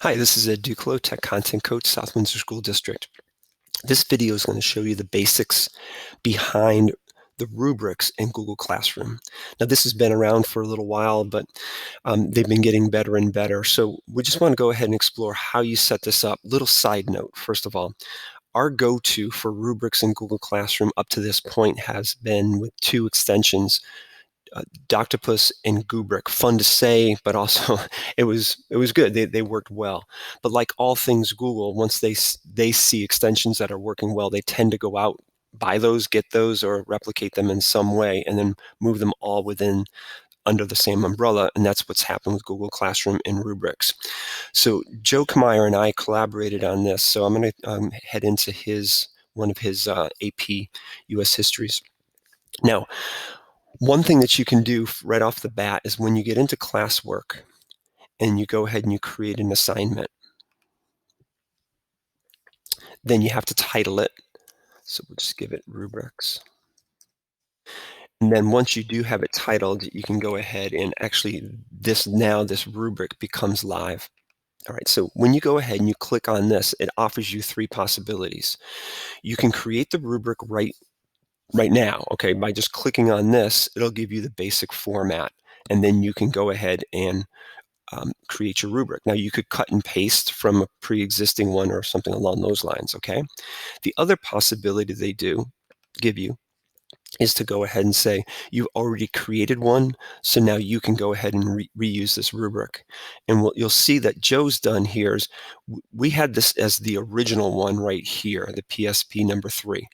Hi, this is Ed Duclos, Tech Content Coach, South Windsor School District. This video is going to show you the basics behind the rubrics in Google Classroom. Now, this has been around for a little while, but they've been getting better and better. So we just want to go ahead and explore how you set this up. Little side note, first of all, our go-to for rubrics in Google Classroom up to this point has been with two extensions, Doctopus and Gubrick. Fun to say, but also it was good. They worked well. But like all things Google, once they see extensions that are working well, they tend to go out, buy those, get those, or replicate them in some way, and then move them all within under the same umbrella. And that's what's happened with Google Classroom and Rubrics. So Joe Kmeyer and I collaborated on this. So I'm going to head into one of his AP U.S. histories. Now, one thing that you can do right off the bat is when you get into classwork and you go ahead and you create an assignment, then you have to title it. So we'll just give it rubrics. And then once you do have it titled, you can go ahead and actually this rubric becomes live. All right, so when you go ahead and you click on this, it offers you three possibilities. You can create the rubric right now, okay? By just clicking on this, it'll give you the basic format, and then you can go ahead and create your rubric. Now, you could cut and paste from a pre-existing one or something along those lines, okay? The other possibility they do give you is to go ahead and say, you've already created one, so now you can go ahead and reuse this rubric. And what you'll see that Joe's done here is we had this as the original one right here, the PSP number 3.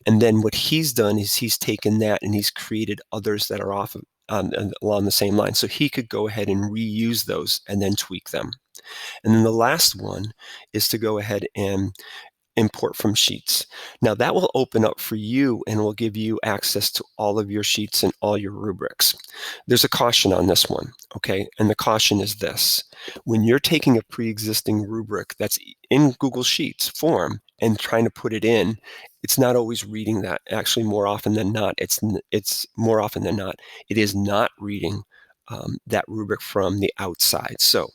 And then what he's done is he's taken that and he's created others that are off of, along the same line. So he could go ahead and reuse those and then tweak them. And then the last one is to go ahead and import from Sheets. Now that will open up for you and will give you access to all of your sheets and all your rubrics. There's a caution on this one, okay? And the caution is this. When you're taking a pre-existing rubric that's in Google Sheets form and trying to put it in, it's not always reading that. Actually, more often than not, it's more often than not, it is not reading that rubric from the outside. So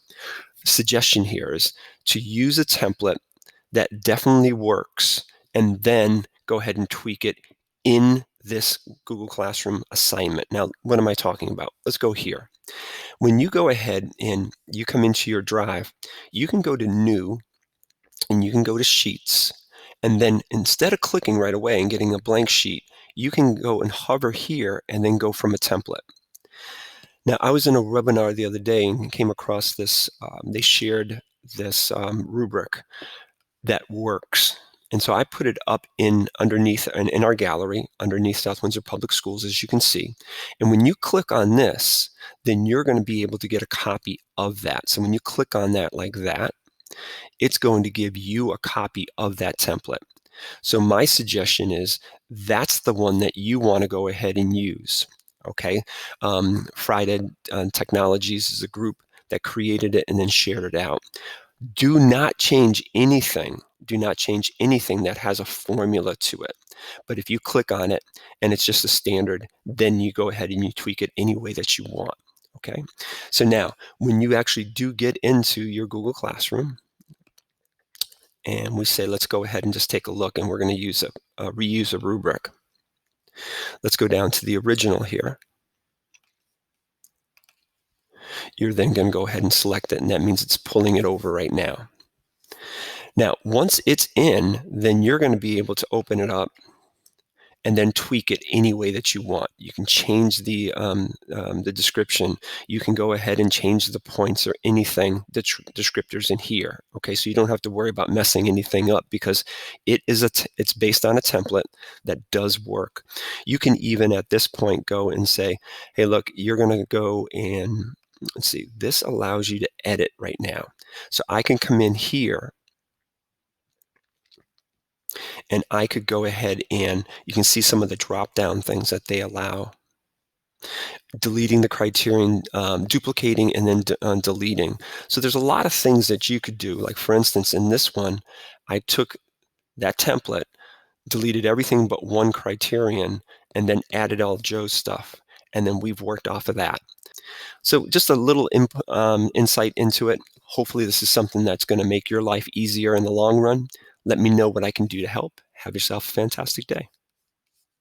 the suggestion here is to use a template that definitely works, and then go ahead and tweak it in this Google Classroom assignment. Now, what am I talking about? Let's go here. When you go ahead and you come into your drive, you can go to New, and you can go to Sheets, and then instead of clicking right away and getting a blank sheet, you can go and hover here and then go from a template. Now, I was in a webinar the other day and came across this, they shared this rubric that works. And so I put it up underneath in our gallery, underneath South Windsor Public Schools, as you can see. And when you click on this, then you're going to be able to get a copy of that. So when you click on that like that, it's going to give you a copy of that template. So my suggestion is that's the one that you want to go ahead and use. Okay, Friday Technologies is a group that created it and then shared it out. Do not change anything. Do not change anything that has a formula to it. But if you click on it and it's just a standard, then you go ahead and you tweak it any way that you want. Okay. So now, when you actually do get into your Google Classroom, and we say, let's go ahead and just take a look, and we're going to use reuse a rubric. Let's go down to the original here. You're then going to go ahead and select it, and that means it's pulling it over right now. Now, once it's in, then you're going to be able to open it up and then tweak it any way that you want. You can change the description. You can go ahead and change the points or anything, the descriptors in here. Okay, so you don't have to worry about messing anything up because it's based on a template that does work. You can even at this point go and say, hey, look, you're going to go and let's see, this allows you to edit right now. So I can come in here and I could go ahead and you can see some of the drop-down things that they allow. Deleting the criterion, duplicating, and then deleting. So there's a lot of things that you could do. Like for instance, in this one, I took that template, deleted everything but one criterion, and then added all Joe's stuff. And then we've worked off of that. So just a little insight into it. Hopefully this is something that's going to make your life easier in the long run. Let me know what I can do to help. Have yourself a fantastic day.